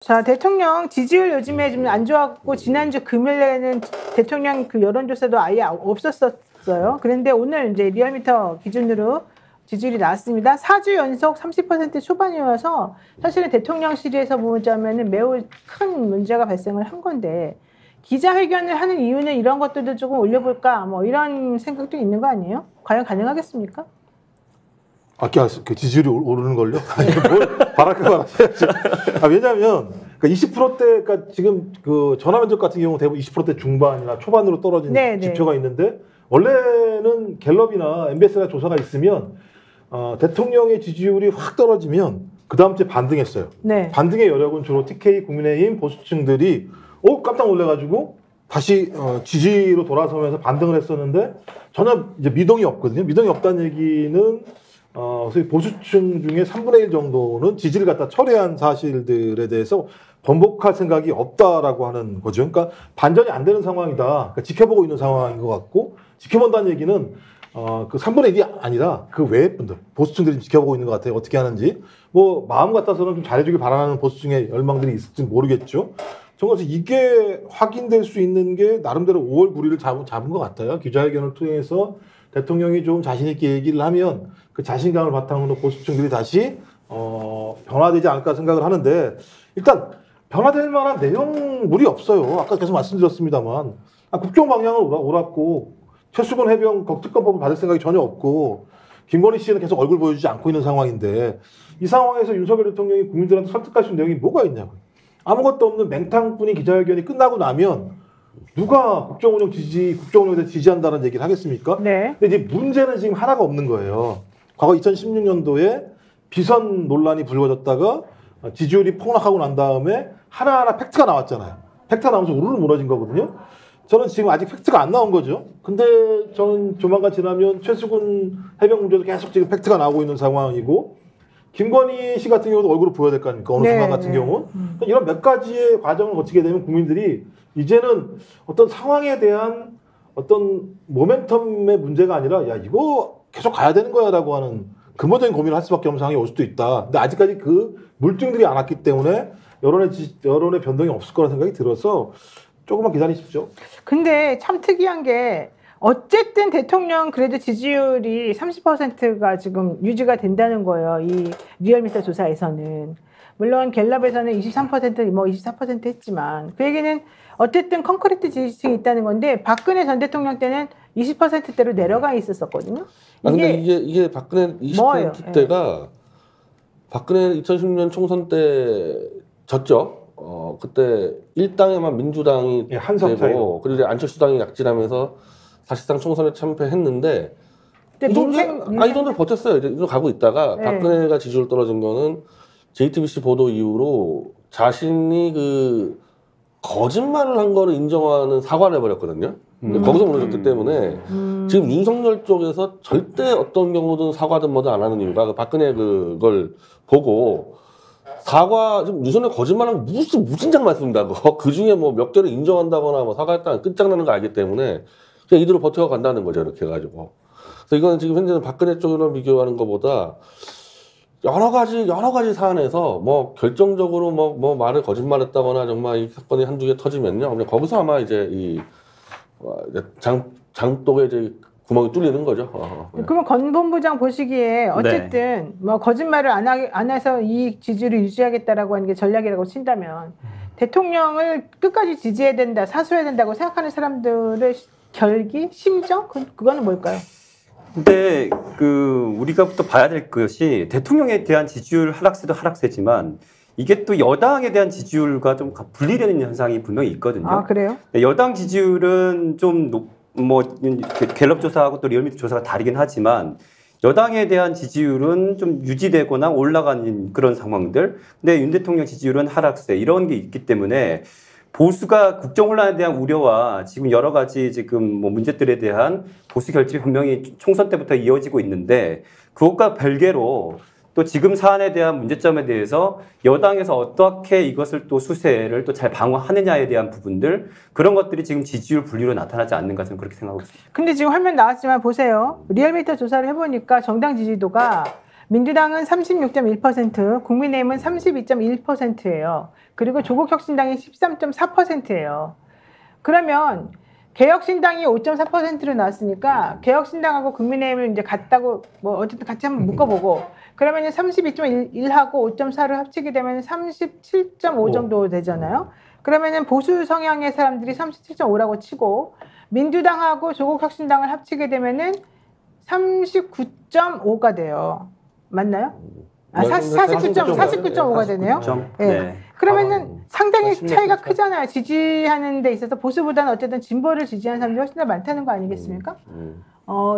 자, 대통령 지지율 요즘에 좀 안 좋았고, 지난주 금요일에는 대통령 그 여론조사도 아예 없었어요. 그런데 오늘 이제 리얼미터 기준으로 지지율이 나왔습니다. 4주 연속 30% 초반이어서 사실은 대통령실에서 보자면은 매우 큰 문제가 발생을 한 건데, 기자회견을 하는 이유는 이런 것들도 조금 올려볼까, 뭐 이런 생각도 있는 거 아니에요? 과연 가능하겠습니까? 그 지지율이 오르는 걸요? 아니, 뭘 바랄까 하셔야지. 왜냐하면 20%대, 그러니까 지금 그 전화면접 같은 경우 대부분 20%대 중반이나 초반으로 떨어진 지표가 있는데, 원래는 갤럽이나 MBS나 조사가 있으면 대통령의 지지율이 확 떨어지면 그 다음 주에 반등했어요. 네. 반등의 여력은 주로 TK, 국민의힘, 보수층들이 깜짝 놀래가지고 다시 지지로 돌아서면서 반등을 했었는데 전혀 이제 미동이 없거든요. 미동이 없다는 얘기는 소위 보수층 중에 3분의 1 정도는 지지를 갖다 철회한 사실들에 대해서 번복할 생각이 없다라고 하는 거죠. 그러니까 반전이 안 되는 상황이다. 그러니까 지켜보고 있는 상황인 것 같고, 지켜본다는 얘기는 그 3분의 1이 아니라 그 외의 분들, 보수층들이 지켜보고 있는 것 같아요. 어떻게 하는지. 뭐 마음 같아서는 좀 잘해주길 바라는 보수층의 열망들이 있을지 모르겠죠. 정말 이게 확인될 수 있는 게 나름대로 5월 9일을 잡은 것 같아요. 기자회견을 통해서 대통령이 좀 자신 있게 얘기를 하면 그 자신감을 바탕으로 보수층들이 다시 변화되지 않을까 생각을 하는데, 일단 변화될 만한 내용물이 없어요. 아까 계속 말씀드렸습니다만 국정 방향은 옳았고, 최수근 해병 특검법을 받을 생각이 전혀 없고, 김건희 씨는 계속 얼굴 보여주지 않고 있는 상황인데, 이 상황에서 윤석열 대통령이 국민들한테 설득할 수 있는 내용이 뭐가 있냐고요. 아무것도 없는 맹탕뿐인 기자회견이 끝나고 나면 누가 국정운영에 대해서 지지한다는 얘기를 하겠습니까? 네. 근데 이제 문제는 지금 하나가 없는 거예요. 과거 2016년도에 비선 논란이 불거졌다가 지지율이 폭락하고 난 다음에 하나하나 팩트가 나왔잖아요. 팩트가 나오면서 우르르 무너진 거거든요. 저는 지금 아직 팩트가 안 나온 거죠. 근데 저는 조만간 지나면 최수근 해병 문제도 계속 지금 팩트가 나오고 있는 상황이고, 김건희 씨 같은 경우도 얼굴을 보여야 될 거 아닙니까? 어느 순간 같은 경우는. 이런 몇 가지의 과정을 거치게 되면 국민들이 이제는 어떤 상황에 대한 어떤 모멘텀의 문제가 아니라, 야, 이거 계속 가야 되는 거야 라고 하는 근본적인 고민을 할 수밖에 없는 상황이 올 수도 있다. 근데 아직까지 그 물증들이 안 왔기 때문에 여론의 변동이 없을 거라는 생각이 들어서 조금만 기다리십시오. 근데 참 특이한 게, 어쨌든 대통령 그래도 지지율이 30%가 지금 유지가 된다는 거예요. 이 리얼미터 조사에서는. 물론 갤럽에서는 23%, 뭐 24% 했지만, 그 얘기는 어쨌든 콘크리트 지지층이 있다는 건데, 박근혜 전 대통령 때는 20%대로 내려가 있었거든요. 근데 이게 박근혜 20%대가 박근혜 2016년 총선 때 졌죠. 그때 일당에만 민주당이 되고, 그리고 안철수당이 약진하면서 사실상 총선에 참패했는데, 이 정도 버텼어요. 이제 가고 있다가 박근혜가 지지율 떨어진 거는 JTBC 보도 이후로 자신이 그 거짓말을 한 거를 인정하는 사과를 해버렸거든요. 근데 거기서 무너졌기 때문에 지금 윤석열 쪽에서 절대 어떤 경우든 사과든 뭐든 안 하는 이유가, 그 박근혜 그걸 보고 지금 윤석열 거짓말하면 무진장 말씀다고 그 중에 뭐 몇 개를 인정한다거나 뭐 사과했다는 끝장나는 거 알기 때문에 그냥 이대로 버텨간다는 거죠. 이렇게 해가지고. 그래서 이거는 지금 현재는 박근혜 쪽이랑 비교하는 것보다 여러 가지 사안에서 뭐 결정적으로 뭐 말을 거짓말했다거나 정말 이 사건이 한두 개 터지면요, 그냥 거기서 아마 이제 장독에 이제 구멍이 뚫리는 거죠. 그러면 권 본부장 보시기에 어쨌든 뭐 거짓말을 안 해서 이 지지를 유지하겠다라고 하는 게 전략이라고 친다면, 대통령을 끝까지 지지해야 된다, 사수해야 된다고 생각하는 사람들의 결기, 심정, 그거는 뭘까요? 근데 우리가 또 봐야 될 것이, 대통령에 대한 지지율 하락세도 하락세지만 이게 또 여당에 대한 지지율과 좀 분리되는 현상이 분명히 있거든요. 아, 그래요? 여당 지지율은 좀 갤럽 조사하고 또 리얼미터 조사가 다르긴 하지만, 여당에 대한 지지율은 좀 유지되거나 올라가는 그런 상황들. 근데 윤 대통령 지지율은 하락세, 이런 게 있기 때문에 보수가 국정 혼란에 대한 우려와 지금 여러 가지 지금 뭐 문제들에 대한 보수 결집이 분명히 총선 때부터 이어지고 있는데, 그것과 별개로 또 지금 사안에 대한 문제점에 대해서 여당에서 어떻게 이것을 또 수세를 또 잘 방어하느냐에 대한 부분들, 그런 것들이 지금 지지율 분리로 나타나지 않는가, 저는 그렇게 생각하고 있습니다. 근데 지금 화면 나왔지만 보세요. 리얼미터 조사를 해보니까 정당 지지도가 민주당은 36.1%, 국민의힘은 32.1%예요. 그리고 조국혁신당이 13.4%예요. 그러면 개혁신당이 5.4%로 나왔으니까 개혁신당하고 국민의힘을 이제 같다고 뭐 어쨌든 같이 한번 묶어보고 그러면 32.1하고 5.4를 합치게 되면 37.5 정도 되잖아요. 그러면은 보수 성향의 사람들이 37.5라고 치고 민주당하고 조국혁신당을 합치게 되면은 39.5가 돼요. 맞나요? 아, 49.5가 되네요. 네. 그러면은 상당히 차이가 크잖아요. 지지하는 데 있어서 보수보다는 어쨌든 진보를 지지하는 사람들이 훨씬 더 많다는 거 아니겠습니까?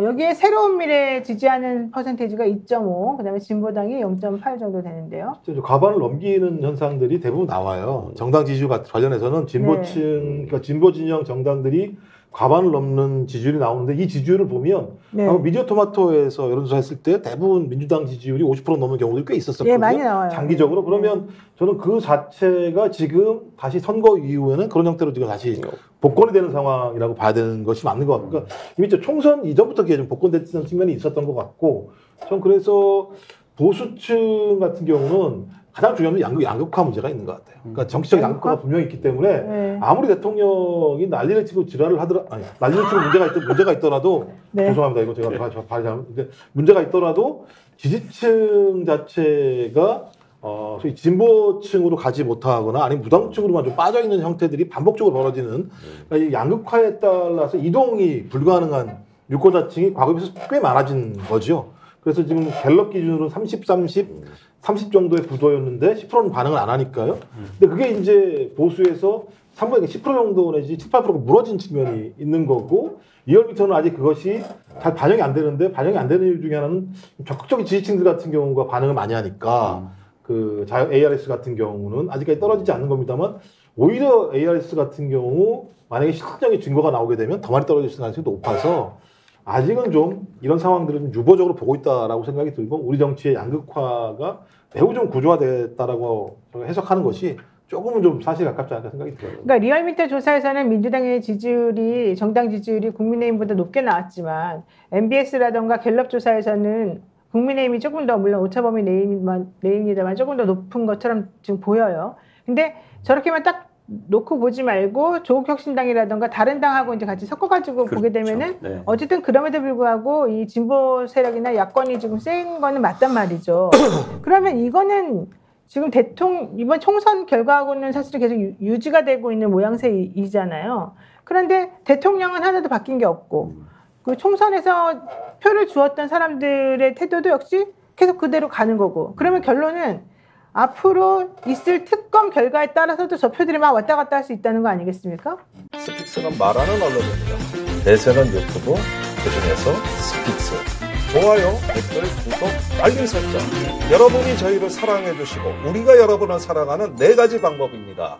여기에 새로운 미래 지지하는 퍼센테이지가 2.5, 그다음에 진보당이 0.8 정도 되는데요. 과반을 넘기는 현상들이 대부분 나와요. 정당 지지율 관련해서는 진보층, 그러니까 진보 진영 정당들이 과반을 넘는 지지율이 나오는데 이 지지율을 보면 미디어토마토에서 여론조사 했을 때 대부분 민주당 지지율이 50% 넘는 경우도 꽤 있었었거든요. 많이 나와요. 장기적으로. 그러면 저는 그 자체가 지금 다시 선거 이후에는 그런 형태로 지금 다시 복권이 되는 상황이라고 봐야 되는 것이 맞는 것 같고, 그러니까 이미 총선 이전부터 좀 복권됐던 측면이 있었던 것 같고, 전 그래서 보수층 같은 경우는 가장 중요한 건 양극화 문제가 있는 것 같아요. 그러니까 정치적 양극화가 분명히 있기 때문에 아무리 대통령이 난리를 치고 지랄을 하더라, 아니 난리를 치고 문제가 있더라도 죄송합니다. 이거 제가 발이 잘못인데 문제가 있더라도 지지층 자체가 소위 진보층으로 가지 못하거나 아니면 무당층으로만 좀 빠져 있는 형태들이 반복적으로 벌어지는, 그러니까 이 양극화에 따라서 이동이 불가능한 유권자층이 과거에 비해서 꽤 많아진 거죠. 그래서 지금 갤럽 기준으로 30 정도의 구도였는데 10%는 반응을 안 하니까요. 근데 그게 이제 보수에서 3분의 10% 정도 내지 7, 8%가 무너진 측면이 있는 거고, 리얼미터는 아직 그것이 잘 반영이 안 되는데, 반영이 안 되는 이유 중에 하나는 적극적인 지지층들 같은 경우가 반응을 많이 하니까 그 ARS 같은 경우는 아직까지 떨어지지 않는 겁니다만, 오히려 ARS 같은 경우 만약에 실질적인 증거가 나오게 되면 더 많이 떨어질 가능성이 높아서 아직은 좀 이런 상황들을 좀 유보적으로 보고 있다라고 생각이 들고, 우리 정치의 양극화가 매우 좀 구조화됐다라고 해석하는 것이 조금은 좀 사실에 가깝지 않을까 생각이 들어요. 그러니까 리얼미터 조사에서는 민주당의 지지율이, 정당 지지율이 국민의힘보다 높게 나왔지만 MBS라던가 갤럽 조사에서는 국민의힘이 조금 더, 물론 오차범위 내입니다만 조금 더 높은 것처럼 지금 보여요. 근데 저렇게만 딱 놓고 보지 말고 조국혁신당이라던가 다른 당하고 이제 같이 섞어가지고 보게 되면은 어쨌든 그럼에도 불구하고 이 진보 세력이나 야권이 지금 센 거는 맞단 말이죠. 그러면 이거는 지금 이번 총선 결과하고는 사실 계속 유지가 되고 있는 모양새이잖아요. 그런데 대통령은 하나도 바뀐 게 없고, 그 총선에서 표를 주었던 사람들의 태도도 역시 계속 그대로 가는 거고, 그러면 결론은 앞으로 있을 특검 결과에 따라서도 저 표들이 막 왔다 갔다 할 수 있다는 거 아니겠습니까? 스픽스는 말하는 언론입니다. 대세는 유튜브, 그중에서 스픽스. 좋아요, 댓글, 구독, 알림 설정. 여러분이 저희를 사랑해 주시고 우리가 여러분을 사랑하는 4가지 방법입니다.